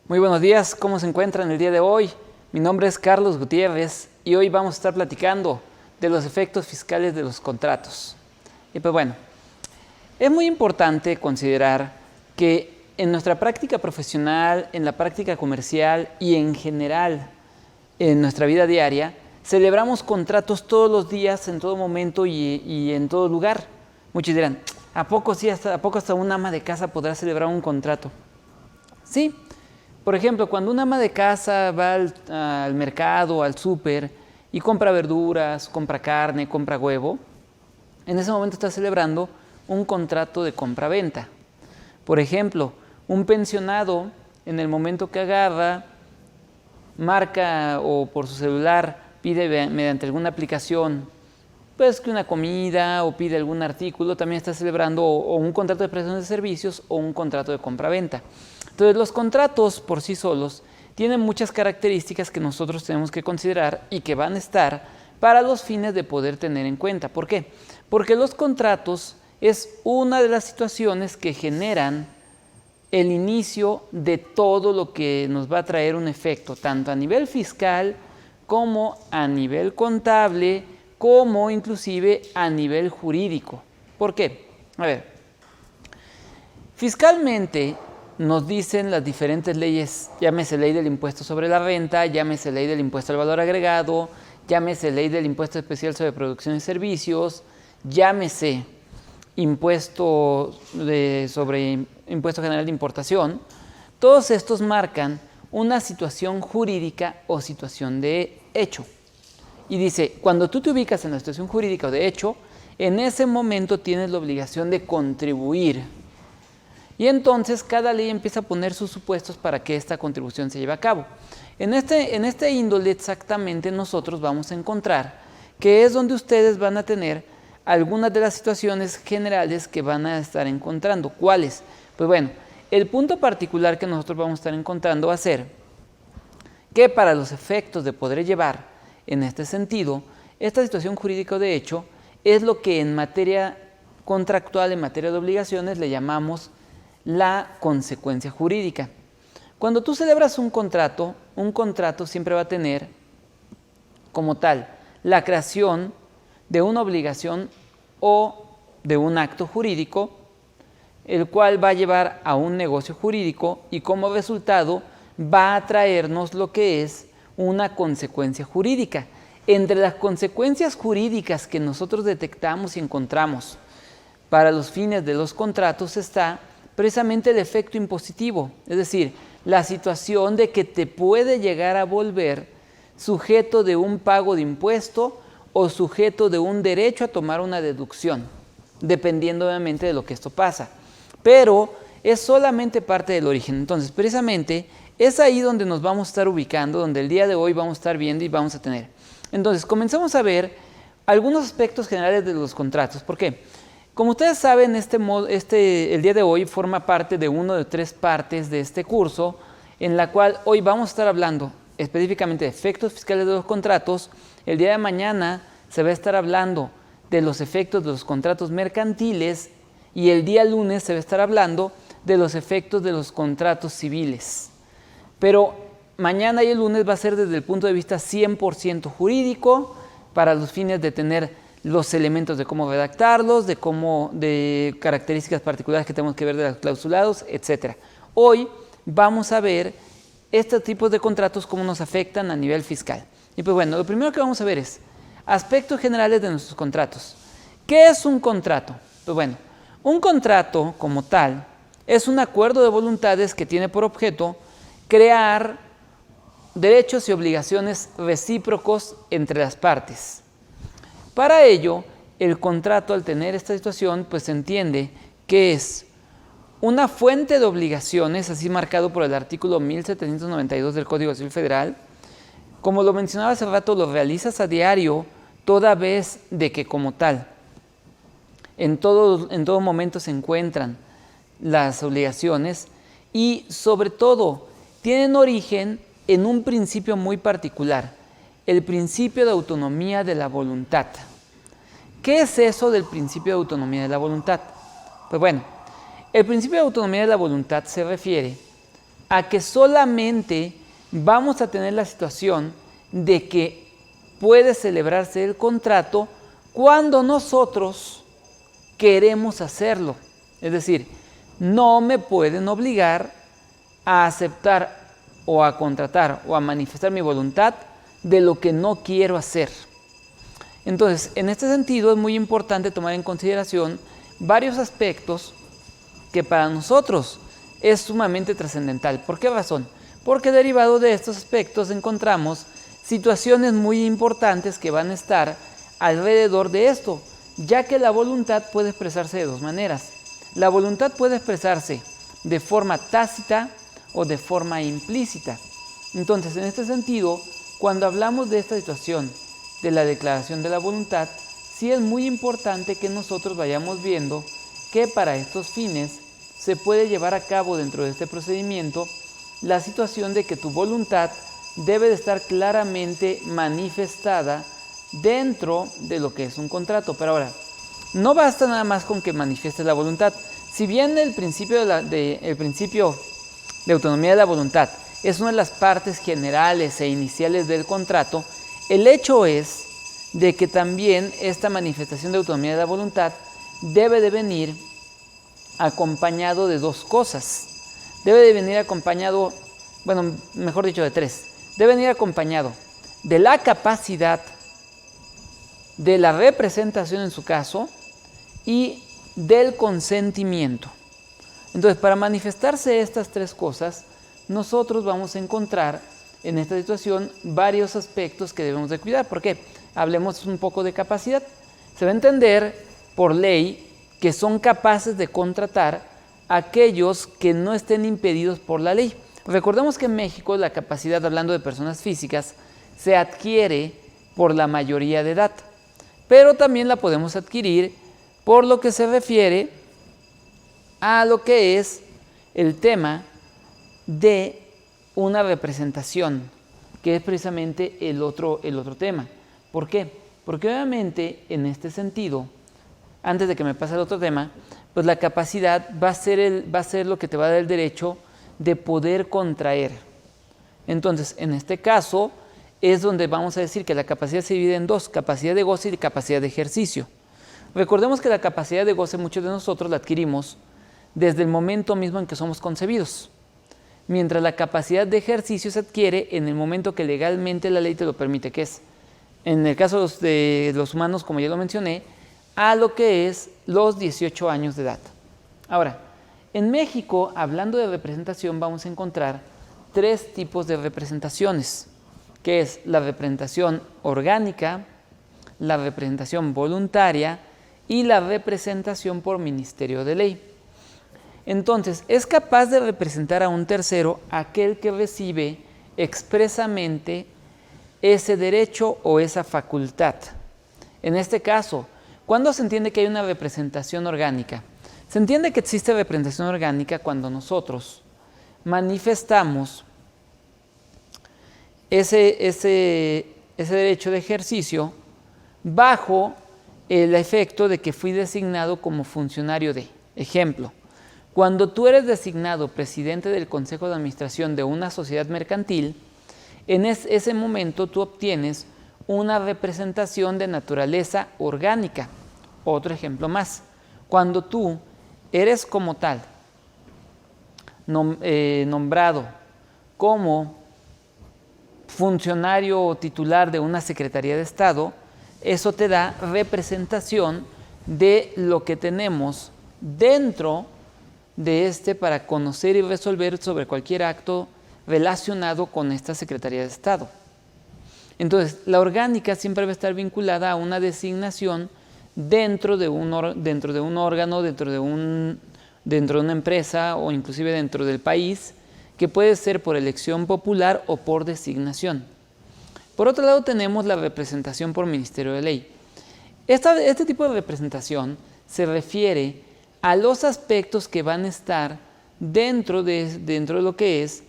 Muy buenos días, ¿cómo se encuentran el día de hoy? Mi nombre es Carlos Gutiérrez y hoy vamos a estar platicando de los efectos fiscales de los contratos. Y pues bueno, es muy importante considerar que en nuestra práctica profesional, en la práctica comercial y en general en nuestra vida diaria, celebramos contratos todos los días, en todo momento y en todo lugar. Muchos dirán, ¿a poco sí, ¿a poco hasta un ama de casa podrá celebrar un contrato? Sí. Por ejemplo, cuando una ama de casa va al mercado, al súper y compra verduras, compra carne, compra huevo, en ese momento está celebrando un contrato de compra-venta. Por ejemplo, un pensionado en el momento que agarra, marca o por su celular pide mediante alguna aplicación pues que una comida o pide algún artículo, también está celebrando o un contrato de prestación de servicios o un contrato de compra-venta. Entonces los contratos por sí solos tienen muchas características que nosotros tenemos que considerar y que van a estar para los fines de poder tener en cuenta. ¿Por qué? Porque los contratos es una de las situaciones que generan el inicio de todo lo que nos va a traer un efecto, tanto a nivel fiscal como a nivel contable, como inclusive a nivel jurídico. ¿Por qué? A ver, fiscalmente nos dicen las diferentes leyes, llámese ley del impuesto sobre la renta, llámese ley del impuesto al valor agregado, llámese ley del impuesto especial sobre producción y servicios, llámese impuesto sobre impuesto general de importación. Todos estos marcan una situación jurídica o situación de hecho. Y dice, cuando tú te ubicas en la situación jurídica o de hecho, en ese momento tienes la obligación de contribuir. Y entonces cada ley empieza a poner sus supuestos para que esta contribución se lleve a cabo. En este índole exactamente nosotros vamos a encontrar que es donde ustedes van a tener algunas de las situaciones generales que van a estar encontrando. ¿Cuáles? Pues bueno, el punto particular que nosotros vamos a estar encontrando va a ser que para los efectos de poder llevar en este sentido, esta situación jurídica de hecho es lo que en materia contractual, en materia de obligaciones, le llamamos la consecuencia jurídica. Cuando tú celebras un contrato siempre va a tener como tal la creación de una obligación o de un acto jurídico, el cual va a llevar a un negocio jurídico y como resultado va a traernos lo que es una consecuencia jurídica. Entre las consecuencias jurídicas que nosotros detectamos y encontramos para los fines de los contratos está precisamente el efecto impositivo, es decir, la situación de que te puede llegar a volver sujeto de un pago de impuesto o sujeto de un derecho a tomar una deducción, dependiendo obviamente de lo que esto pasa. Pero es solamente parte del origen. Entonces, precisamente, es ahí donde nos vamos a estar ubicando, donde el día de hoy vamos a estar viendo y vamos a tener. Entonces, comenzamos a ver algunos aspectos generales de los contratos. ¿Por qué? Como ustedes saben, el día de hoy forma parte de una de 3 partes de este curso, en la cual hoy vamos a estar hablando específicamente de efectos fiscales de los contratos. El día de mañana se va a estar hablando de los efectos de los contratos mercantiles y el día lunes se va a estar hablando de los efectos de los contratos civiles. Pero mañana y el lunes va a ser desde el punto de vista 100% jurídico para los fines de tener los elementos de cómo redactarlos, de características particulares que tenemos que ver de los clausulados, etc. Hoy vamos a ver estos tipos de contratos, cómo nos afectan a nivel fiscal. Y pues bueno, lo primero que vamos a ver es aspectos generales de nuestros contratos. ¿Qué es un contrato? Pues bueno, un contrato como tal es un acuerdo de voluntades que tiene por objeto crear derechos y obligaciones recíprocos entre las partes. Para ello, el contrato, al tener esta situación, pues se entiende que es una fuente de obligaciones, así marcado por el artículo 1792 del Código Civil Federal. Como lo mencionaba hace rato, lo realizas a diario, toda vez de que como tal, en todo momento se encuentran las obligaciones y sobre todo tienen origen en un principio muy particular, el principio de autonomía de la voluntad. ¿Qué es eso del principio de autonomía de la voluntad? Pues bueno, el principio de autonomía de la voluntad se refiere a que solamente vamos a tener la situación de que puede celebrarse el contrato cuando nosotros queremos hacerlo. Es decir, no me pueden obligar a aceptar o a contratar o a manifestar mi voluntad de lo que no quiero hacer. Entonces, en este sentido es muy importante tomar en consideración varios aspectos que para nosotros es sumamente trascendental. ¿Por qué razón? Porque derivado de estos aspectos encontramos situaciones muy importantes que van a estar alrededor de esto, ya que la voluntad puede expresarse de dos maneras. La voluntad puede expresarse de forma tácita o de forma implícita. Entonces, en este sentido, cuando hablamos de esta situación de la declaración de la voluntad, sí es muy importante que nosotros vayamos viendo que para estos fines se puede llevar a cabo dentro de este procedimiento la situación de que tu voluntad debe de estar claramente manifestada dentro de lo que es un contrato. Pero ahora, no basta nada más con que manifiestes la voluntad. Si bien el principio de autonomía de la voluntad es una de las partes generales e iniciales del contrato, el hecho es de que también esta manifestación de autonomía de la voluntad debe de venir acompañado de dos cosas. Debe de venir acompañado, bueno, mejor dicho, de tres. Debe venir acompañado de la capacidad, de la representación en su caso y del consentimiento. Entonces, para manifestarse estas tres cosas, nosotros vamos a encontrar en esta situación varios aspectos que debemos de cuidar. ¿Por qué? Hablemos un poco de capacidad. Se va a entender por ley que son capaces de contratar a aquellos que no estén impedidos por la ley. Recordemos que en México la capacidad, hablando de personas físicas, se adquiere por la mayoría de edad, pero también la podemos adquirir por lo que se refiere a lo que es el tema de una representación, que es precisamente el otro tema. ¿Por qué? Porque obviamente en este sentido, antes de que me pase al otro tema, pues la capacidad va a ser lo que te va a dar el derecho de poder contraer. Entonces, en este caso, es donde vamos a decir que la capacidad se divide en dos: capacidad de goce y capacidad de ejercicio. Recordemos que la capacidad de goce muchos de nosotros la adquirimos desde el momento mismo en que somos concebidos, mientras la capacidad de ejercicio se adquiere en el momento que legalmente la ley te lo permite, que es, en el caso de los humanos, como ya lo mencioné, a lo que es los 18 años de edad. Ahora, en México, hablando de representación, vamos a encontrar tres tipos de representaciones, que es la representación orgánica, la representación voluntaria y la representación por ministerio de ley. Entonces, es capaz de representar a un tercero aquel que recibe expresamente ese derecho o esa facultad. En este caso, ¿cuándo se entiende que hay una representación orgánica? Se entiende que existe representación orgánica cuando nosotros manifestamos ese derecho de ejercicio bajo el efecto de que fui designado como funcionario de. Ejemplo, cuando tú eres designado presidente del Consejo de Administración de una sociedad mercantil, en ese momento tú obtienes una representación de naturaleza orgánica. Otro ejemplo más, cuando tú eres como tal nombrado como funcionario o titular de una Secretaría de Estado, eso te da representación de lo que tenemos dentro de para conocer y resolver sobre cualquier acto relacionado con esta Secretaría de Estado. Entonces, la orgánica siempre va a estar vinculada a una designación dentro de un órgano, dentro de una empresa o inclusive dentro del país, que puede ser por elección popular o por designación. Por otro lado, tenemos la representación por ministerio de ley. Este tipo de representación se refiere a los aspectos que van a estar dentro de lo que es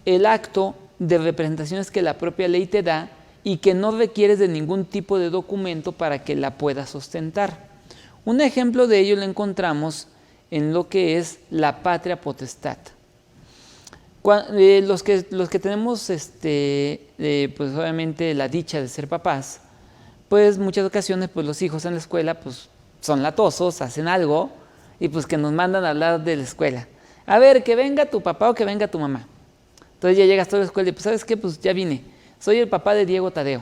el acto de representaciones que la propia ley te da y que no requieres de ningún tipo de documento para que la puedas ostentar. Un ejemplo de ello lo encontramos en lo que es la patria potestad. Los que tenemos, pues obviamente la dicha de ser papás, pues muchas ocasiones pues los hijos en la escuela pues son latosos, hacen algo y pues que nos mandan a hablar de la escuela. A ver, que venga tu papá o que venga tu mamá. Entonces ya llegas a la escuela y pues ¿sabes qué? Pues ya vine, soy el papá de Diego Tadeo.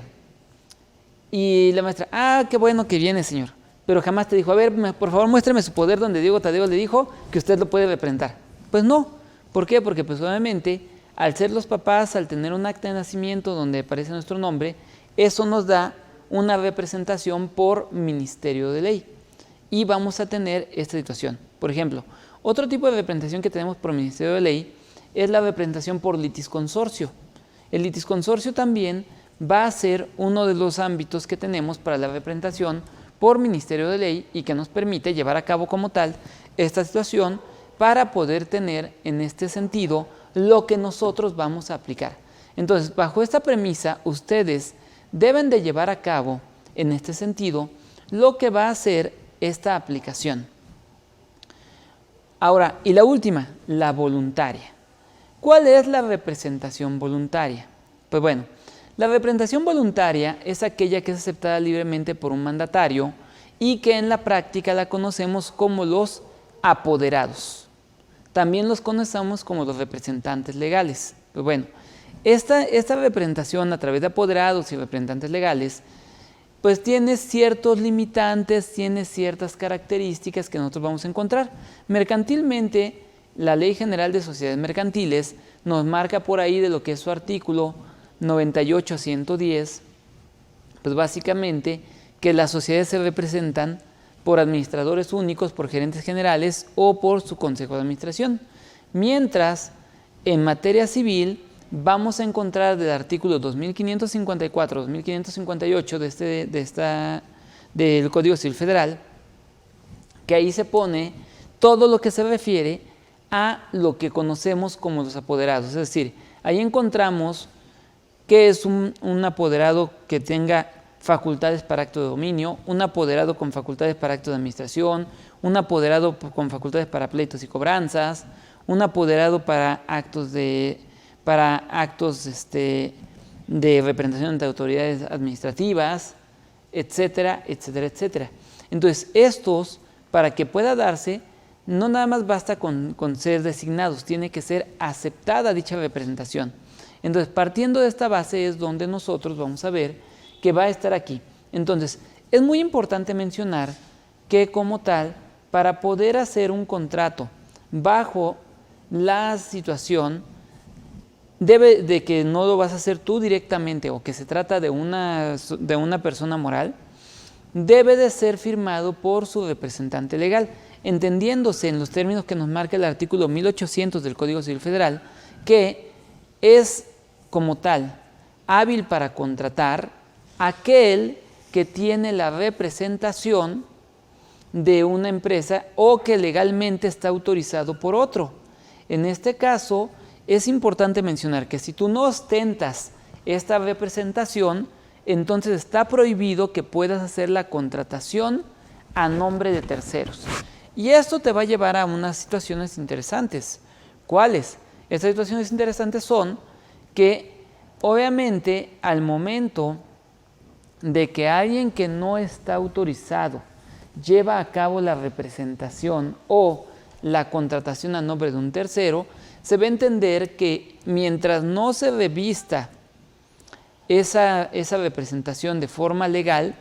Y la maestra, ah, qué bueno que viene, señor. Pero jamás te dijo, a ver, por favor muéstrame su poder donde Diego Tadeo le dijo que usted lo puede representar. Pues no. ¿Por qué? Porque pues obviamente al ser los papás, al tener un acta de nacimiento donde aparece nuestro nombre, eso nos da una representación por ministerio de ley. Y vamos a tener esta situación. Por ejemplo, otro tipo de representación que tenemos por ministerio de ley es la representación por litisconsorcio. El litisconsorcio también va a ser uno de los ámbitos que tenemos para la representación por ministerio de ley y que nos permite llevar a cabo como tal esta situación para poder tener en este sentido lo que nosotros vamos a aplicar. Entonces, bajo esta premisa, ustedes deben de llevar a cabo en este sentido lo que va a ser esta aplicación. Ahora, y la última, la voluntaria. ¿Cuál es la representación voluntaria? Pues bueno, la representación voluntaria es aquella que es aceptada libremente por un mandatario y que en la práctica la conocemos como los apoderados. También los conocemos como los representantes legales. Pues bueno, esta representación a través de apoderados y representantes legales pues tiene ciertos limitantes, tiene ciertas características que nosotros vamos a encontrar. Mercantilmente, la Ley General de Sociedades Mercantiles nos marca por ahí de lo que es su artículo 98 a 110, pues básicamente que las sociedades se representan por administradores únicos, por gerentes generales o por su consejo de administración. Mientras, en materia civil, vamos a encontrar del artículo 2554, 2558 del Código Civil Federal, que ahí se pone todo lo que se refiere a lo que conocemos como los apoderados. Es decir, ahí encontramos que es un apoderado que tenga facultades para acto de dominio, un apoderado con facultades para acto de administración, un apoderado con facultades para pleitos y cobranzas, un apoderado para actos de representación ante autoridades administrativas, etcétera, etcétera, etcétera. Entonces, estos, para que pueda darse, no nada más basta con ser designados, tiene que ser aceptada dicha representación. Entonces, partiendo de esta base es donde nosotros vamos a ver que va a estar aquí. Entonces, es muy importante mencionar que como tal, para poder hacer un contrato bajo la situación, debe de que no lo vas a hacer tú directamente o que se trata de una persona moral, debe de ser firmado por su representante legal, entendiéndose en los términos que nos marca el artículo 1800 del Código Civil Federal, que es como tal hábil para contratar aquel que tiene la representación de una empresa o que legalmente está autorizado por otro. En este caso, es importante mencionar que si tú no ostentas esta representación, entonces está prohibido que puedas hacer la contratación a nombre de terceros. Y esto te va a llevar a unas situaciones interesantes. ¿Cuáles? Estas situaciones interesantes son que obviamente al momento de que alguien que no está autorizado lleva a cabo la representación o la contratación a nombre de un tercero, se va a entender que mientras no se revista esa representación de forma legal,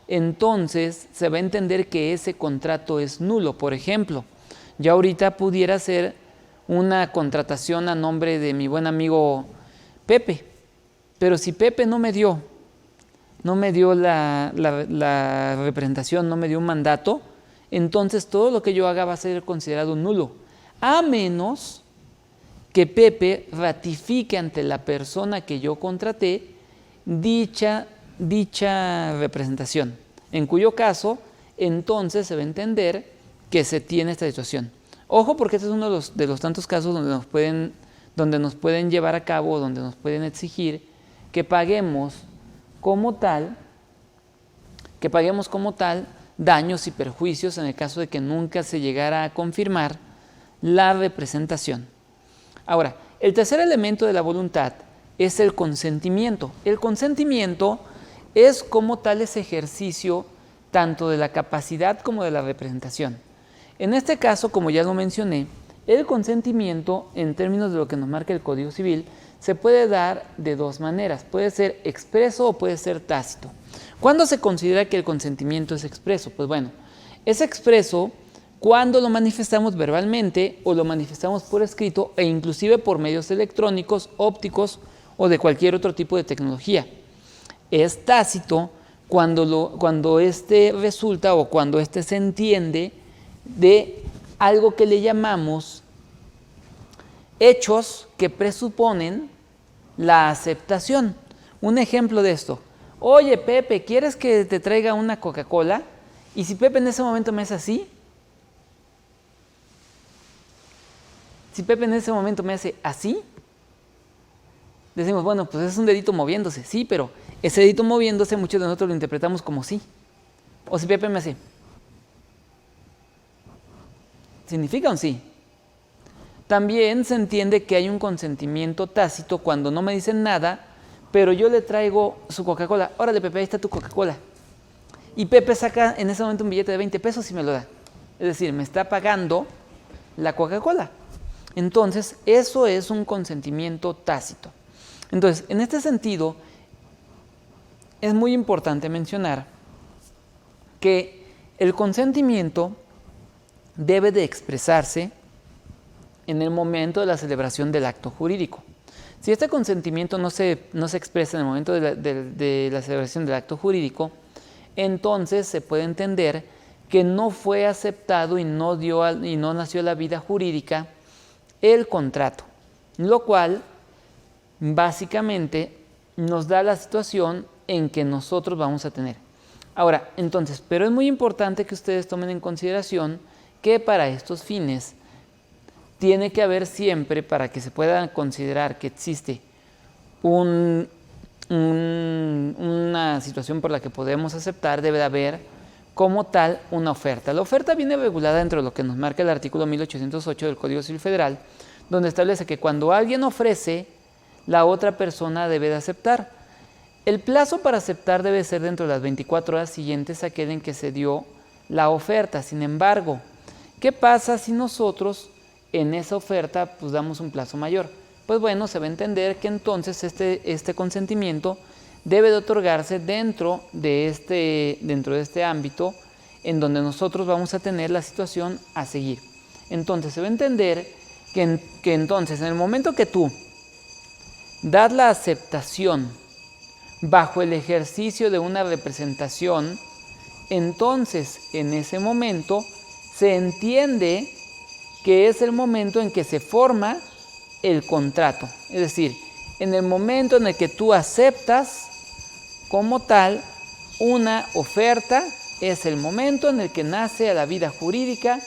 entonces se va a entender que ese contrato es nulo. Por ejemplo, ya ahorita pudiera ser una contratación a nombre de mi buen amigo Pepe, pero si Pepe no me dio la representación, no me dio un mandato, entonces todo lo que yo haga va a ser considerado nulo, a menos que Pepe ratifique ante la persona que yo contraté dicha representación, en cuyo caso entonces se va a entender que se tiene esta situación. Ojo, porque este es uno de los tantos casos donde nos pueden llevar a cabo, donde nos pueden exigir que paguemos como tal daños y perjuicios en el caso de que nunca se llegara a confirmar la representación. Ahora, El tercer elemento de la voluntad es el consentimiento. El consentimiento es como tal ese ejercicio tanto de la capacidad como de la representación. En este caso, como ya lo mencioné, el consentimiento, en términos de lo que nos marca el Código Civil, se puede dar de dos maneras. Puede ser expreso o puede ser tácito. ¿Cuándo se considera que el consentimiento es expreso? Pues bueno, es expreso cuando lo manifestamos verbalmente o lo manifestamos por escrito e inclusive por medios electrónicos, ópticos o de cualquier otro tipo de tecnología. Es tácito cuando este resulta o cuando este se entiende de algo que le llamamos hechos que presuponen la aceptación. Un ejemplo de esto: oye Pepe, ¿quieres que te traiga una Coca-Cola? Y si Pepe en ese momento me hace así, decimos, bueno, pues es un dedito moviéndose, sí, pero ese dedito moviéndose muchos de nosotros lo interpretamos como sí. O si Pepe me hace, significa un sí. También se entiende que hay un consentimiento tácito cuando no me dicen nada, pero yo le traigo su Coca-Cola. Órale, Pepe, ahí está tu Coca-Cola. Y Pepe saca en ese momento un billete de 20 pesos y me lo da. Es decir, me está pagando la Coca-Cola. Entonces, eso es un consentimiento tácito. Entonces, en este sentido, es muy importante mencionar que el consentimiento debe de expresarse en el momento de la celebración del acto jurídico. Si este consentimiento no se expresa en el momento de la celebración del acto jurídico, entonces se puede entender que no fue aceptado y no nació a la vida jurídica el contrato, lo cual básicamente nos da la situación en que nosotros vamos a tener. Ahora, entonces, pero es muy importante que ustedes tomen en consideración que para estos fines tiene que haber siempre, para que se pueda considerar que existe una situación por la que podemos aceptar, debe de haber como tal una oferta. La oferta viene regulada dentro de lo que nos marca el artículo 1808 del Código Civil Federal, donde establece que cuando alguien ofrece, la otra persona debe de aceptar. El plazo para aceptar debe ser dentro de las 24 horas siguientes a aquel en que se dio la oferta. Sin embargo, ¿qué pasa si nosotros en esa oferta pues damos un plazo mayor? Pues bueno, se va a entender que entonces este consentimiento debe de otorgarse dentro de este ámbito en donde nosotros vamos a tener la situación a seguir. Entonces se va a entender que entonces en el momento que tú das la aceptación bajo el ejercicio de una representación, entonces en ese momento se entiende que es el momento en que se forma el contrato. Es decir, en el momento en el que tú aceptas como tal una oferta, es el momento en el que nace a la vida jurídica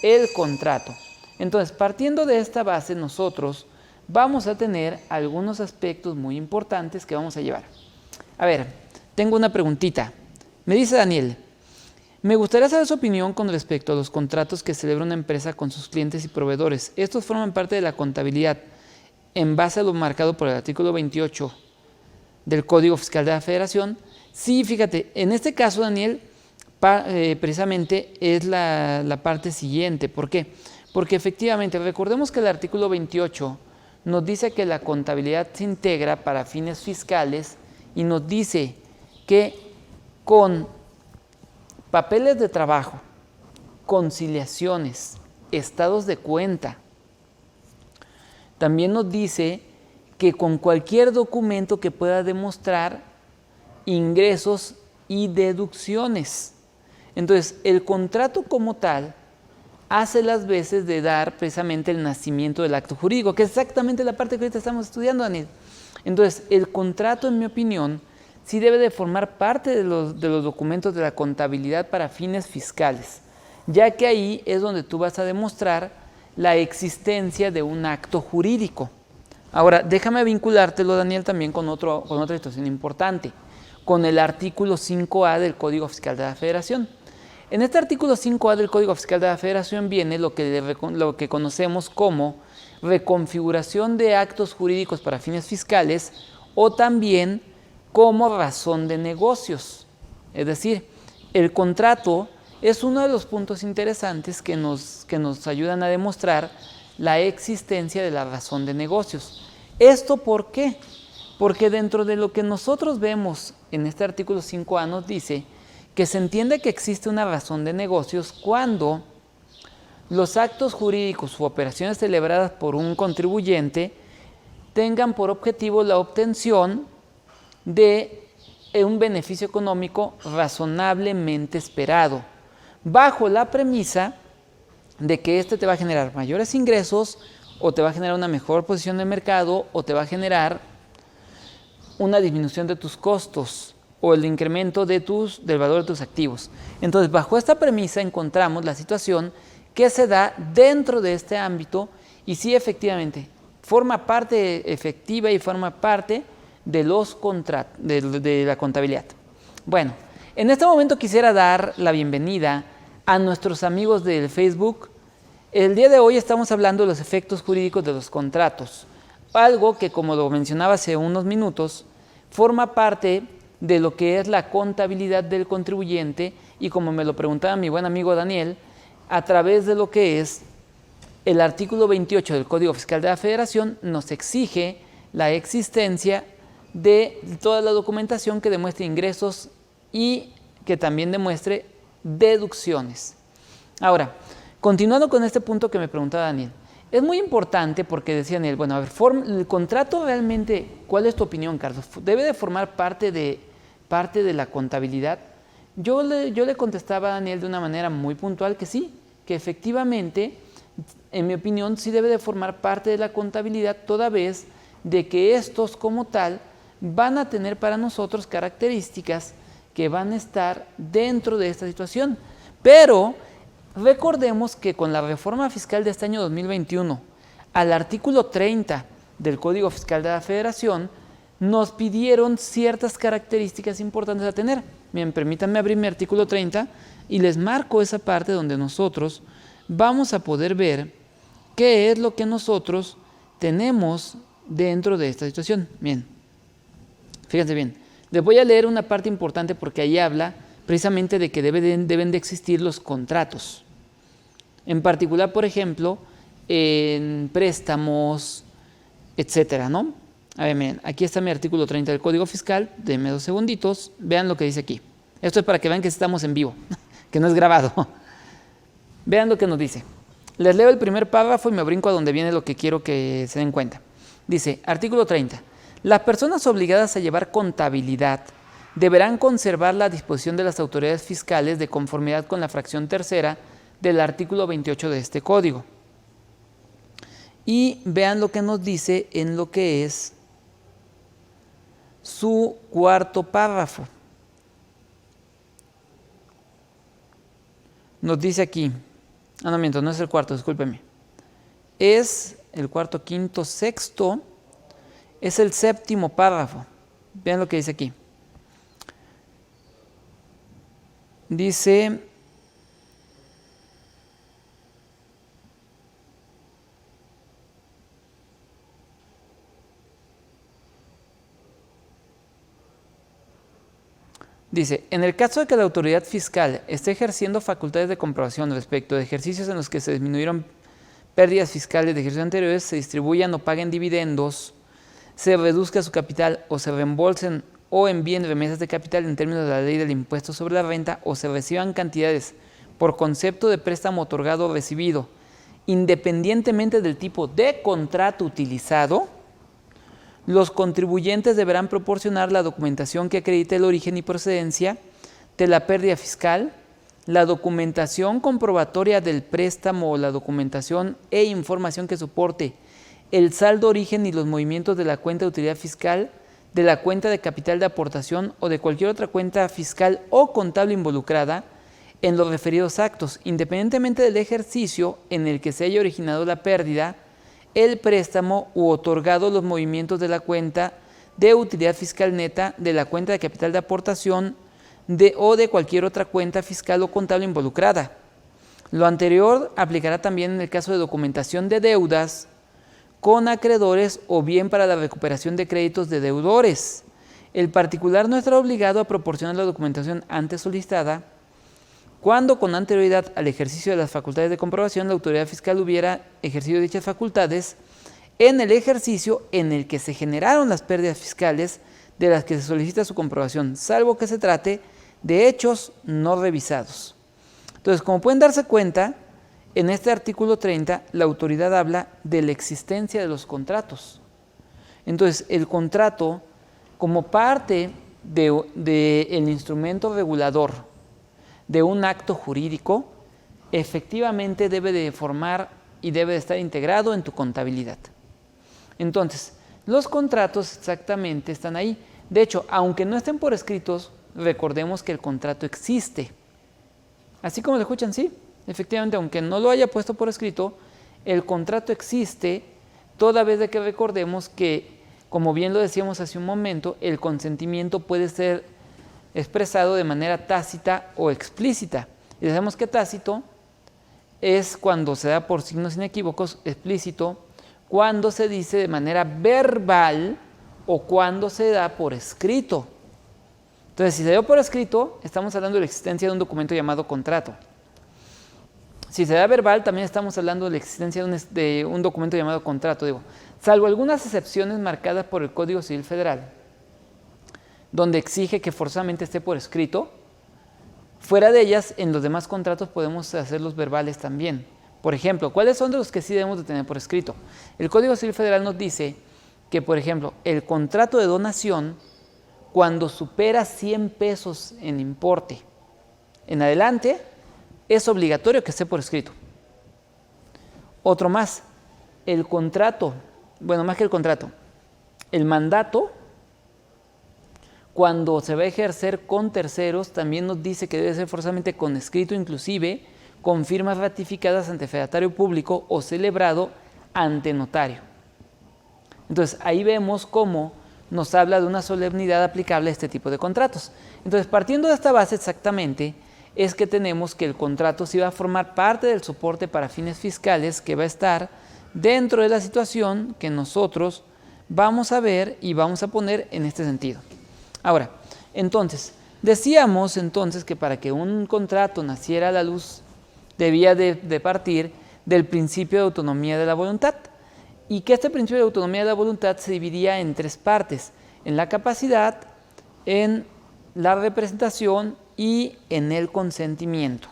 el contrato. Entonces, partiendo de esta base, nosotros vamos a tener algunos aspectos muy importantes que vamos a llevar. A ver, tengo una preguntita. Me dice Daniel: me gustaría saber su opinión con respecto a los contratos que celebra una empresa con sus clientes y proveedores. Estos forman parte de la contabilidad en base a lo marcado por el artículo 28 del Código Fiscal de la Federación. Sí, fíjate, en este caso, Daniel, precisamente es la parte siguiente. ¿Por qué? Porque efectivamente, recordemos que el artículo 28 nos dice que la contabilidad se integra para fines fiscales y nos dice que con papeles de trabajo, conciliaciones, estados de cuenta, también nos dice que con cualquier documento que pueda demostrar ingresos y deducciones. Entonces, el contrato como tal hace las veces de dar precisamente el nacimiento del acto jurídico, que es exactamente la parte que ahorita estamos estudiando, Daniel. Entonces, el contrato, en mi opinión, sí debe de formar parte de los documentos de la contabilidad para fines fiscales, ya que ahí es donde tú vas a demostrar la existencia de un acto jurídico. Ahora, déjame vinculártelo, Daniel, también con otra situación importante, con el artículo 5A del Código Fiscal de la Federación. En este artículo 5A del Código Fiscal de la Federación viene lo que conocemos como reconfiguración de actos jurídicos para fines fiscales o también como razón de negocios. Es decir, el contrato es uno de los puntos interesantes que nos ayudan a demostrar la existencia de la razón de negocios. ¿Esto por qué? Porque dentro de lo que nosotros vemos en este artículo 5A nos dice que se entiende que existe una razón de negocios cuando los actos jurídicos u operaciones celebradas por un contribuyente tengan por objetivo la obtención de un beneficio económico razonablemente esperado, bajo la premisa de que este te va a generar mayores ingresos o te va a generar una mejor posición en el mercado o te va a generar una disminución de tus costos o el incremento del valor de tus activos. Entonces, bajo esta premisa encontramos la situación que se da dentro de este ámbito y sí, efectivamente, forma parte efectiva y forma parte de los contratos, de la contabilidad. Bueno, en este momento quisiera dar la bienvenida a nuestros amigos del Facebook. El día de hoy estamos hablando de los efectos jurídicos de los contratos, algo que, como lo mencionaba hace unos minutos, forma parte de lo que es la contabilidad del contribuyente y, como me lo preguntaba mi buen amigo Daniel, a través de lo que es el artículo 28 del Código Fiscal de la Federación nos exige la existencia de toda la documentación que demuestre ingresos y que también demuestre deducciones. Ahora, continuando con este punto que me preguntaba Daniel, es muy importante porque decía Daniel, bueno, a ver, el contrato realmente, ¿cuál es tu opinión, Carlos? ¿Debe de formar parte de la contabilidad? Yo le contestaba a Daniel de una manera muy puntual que sí, que efectivamente, en mi opinión, sí debe de formar parte de la contabilidad, toda vez de que estos como tal van a tener para nosotros características que van a estar dentro de esta situación. Pero recordemos que con la reforma fiscal de este año 2021, al artículo 30 del Código Fiscal de la Federación, nos pidieron ciertas características importantes a tener. Bien, permítanme abrir mi artículo 30 y les marco esa parte donde nosotros vamos a poder ver qué es lo que nosotros tenemos dentro de esta situación. Bien, fíjense bien, les voy a leer una parte importante porque ahí habla precisamente de que deben de existir los contratos. En particular, por ejemplo, en préstamos, etcétera, ¿no? A ver, miren, aquí está mi artículo 30 del Código Fiscal, denme 2 segunditos, vean lo que dice aquí. Esto es para que vean que estamos en vivo, que no es grabado. Vean lo que nos dice. Les leo el primer párrafo y me brinco a donde viene lo que quiero que se den cuenta. Dice, artículo 30. Las personas obligadas a llevar contabilidad deberán conservar la disposición de las autoridades fiscales de conformidad con la fracción tercera del artículo 28 de este código. Y vean lo que nos dice en lo que es su cuarto párrafo. Nos dice aquí, no miento, no es el cuarto, discúlpeme. Es el cuarto, quinto, sexto, es el séptimo párrafo. Vean lo que dice aquí. Dice, en el caso de que la autoridad fiscal esté ejerciendo facultades de comprobación respecto de ejercicios en los que se disminuyeron pérdidas fiscales de ejercicios anteriores, se distribuyan o paguen dividendos, se reduzca su capital o se reembolsen o envíen remesas de capital en términos de la ley del impuesto sobre la renta o se reciban cantidades por concepto de préstamo otorgado o recibido, independientemente del tipo de contrato utilizado, los contribuyentes deberán proporcionar la documentación que acredite el origen y procedencia de la pérdida fiscal, la documentación comprobatoria del préstamo o la documentación e información que soporte el saldo origen y los movimientos de la cuenta de utilidad fiscal, de la cuenta de capital de aportación o de cualquier otra cuenta fiscal o contable involucrada en los referidos actos, independientemente del ejercicio en el que se haya originado la pérdida, el préstamo u otorgado los movimientos de la cuenta de utilidad fiscal neta, de la cuenta de capital de aportación, o de cualquier otra cuenta fiscal o contable involucrada. Lo anterior aplicará también en el caso de documentación de deudas con acreedores o bien para la recuperación de créditos de deudores. El particular no estará obligado a proporcionar la documentación antes solicitada cuando con anterioridad al ejercicio de las facultades de comprobación la autoridad fiscal hubiera ejercido dichas facultades en el ejercicio en el que se generaron las pérdidas fiscales de las que se solicita su comprobación, salvo que se trate de hechos no revisados. Entonces, como pueden darse cuenta, en este artículo 30 la autoridad habla de la existencia de los contratos. Entonces, el contrato, como parte del instrumento regulador de un acto jurídico, efectivamente debe de formar y debe de estar integrado en tu contabilidad. Entonces, los contratos exactamente están ahí. De hecho, aunque no estén por escritos, recordemos que el contrato existe. Así como lo escuchan, sí, efectivamente, aunque no lo haya puesto por escrito, el contrato existe, toda vez de que recordemos que, como bien lo decíamos hace un momento, el consentimiento puede ser expresado de manera tácita o explícita. Y sabemos que tácito es cuando se da por signos inequívocos, explícito cuando se dice de manera verbal o cuando se da por escrito. Entonces, si se dio por escrito, estamos hablando de la existencia de un documento llamado contrato. Si se da verbal, también estamos hablando de la existencia de un documento llamado contrato, salvo algunas excepciones marcadas por el Código Civil Federal, donde exige que forzosamente esté por escrito. Fuera de ellas, en los demás contratos podemos hacerlos verbales también. Por ejemplo, ¿cuáles son de los que sí debemos de tener por escrito? El Código Civil Federal nos dice que, por ejemplo, el contrato de donación, cuando supera 100 pesos en importe en adelante, es obligatorio que esté por escrito. Otro más, el contrato, bueno, más que el contrato, el mandato, cuando se va a ejercer con terceros, también nos dice que debe ser forzosamente con escrito, inclusive con firmas ratificadas ante fedatario público o celebrado ante notario. Entonces, ahí vemos cómo nos habla de una solemnidad aplicable a este tipo de contratos. Entonces, partiendo de esta base exactamente, es que tenemos que el contrato sí va a formar parte del soporte para fines fiscales que va a estar dentro de la situación que nosotros vamos a ver y vamos a poner en este sentido. Ahora, entonces, decíamos entonces que para que un contrato naciera a la luz debía de partir del principio de autonomía de la voluntad, y que este principio de autonomía de la voluntad se dividía en tres partes: en la capacidad, en la representación y en el consentimiento.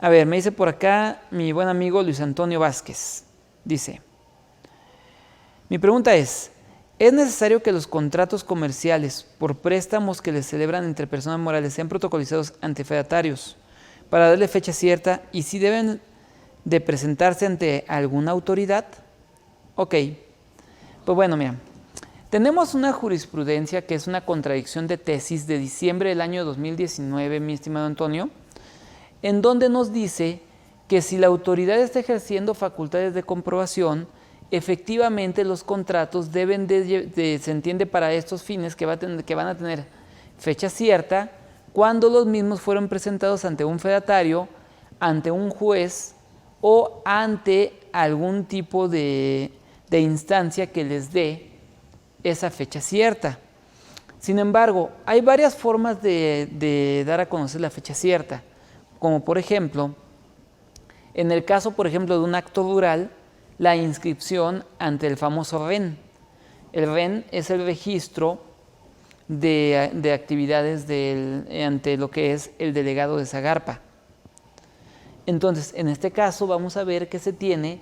A ver, me dice por acá mi buen amigo Luis Antonio Vázquez. Dice, mi pregunta ¿es necesario que los contratos comerciales por préstamos que les celebran entre personas morales sean protocolizados ante fedatarios para darle fecha cierta, y si deben de presentarse ante alguna autoridad? Ok, pues bueno, mira, tenemos una jurisprudencia que es una contradicción de tesis de diciembre del año 2019, mi estimado Antonio, en donde nos dice que si la autoridad está ejerciendo facultades de comprobación, efectivamente los contratos deben se entiende para estos fines que van a tener fecha cierta cuando los mismos fueron presentados ante un fedatario, ante un juez o ante algún tipo de instancia que les dé esa fecha cierta. Sin embargo, hay varias formas de dar a conocer la fecha cierta, como por ejemplo, en el caso, por ejemplo, de un acto rural, la inscripción ante el famoso REN. El REN es el registro de actividades ante lo que es el delegado de Zagarpa. Entonces, en este caso vamos a ver que se tiene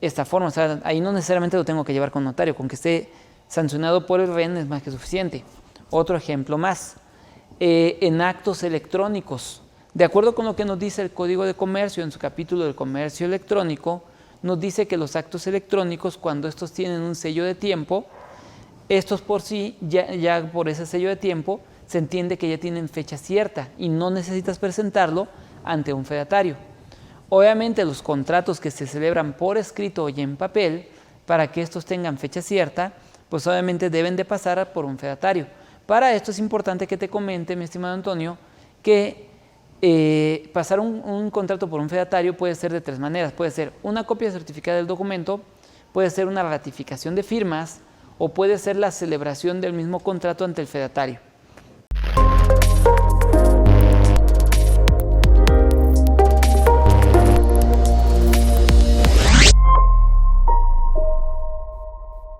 esta forma. O sea, ahí no necesariamente lo tengo que llevar con notario, con que esté sancionado por el REN es más que suficiente. Otro ejemplo más, en actos electrónicos. De acuerdo con lo que nos dice el Código de Comercio en su capítulo del comercio electrónico, nos dice que los actos electrónicos, cuando estos tienen un sello de tiempo, estos por sí, ya por ese sello de tiempo, se entiende que ya tienen fecha cierta y no necesitas presentarlo ante un fedatario. Obviamente los contratos que se celebran por escrito y en papel, para que estos tengan fecha cierta, pues obviamente deben de pasar por un fedatario. Para esto es importante que te comente, mi estimado Antonio, que pasar un contrato por un fedatario puede ser de tres maneras. Puede ser una copia certificada del documento, puede ser una ratificación de firmas o puede ser la celebración del mismo contrato ante el fedatario.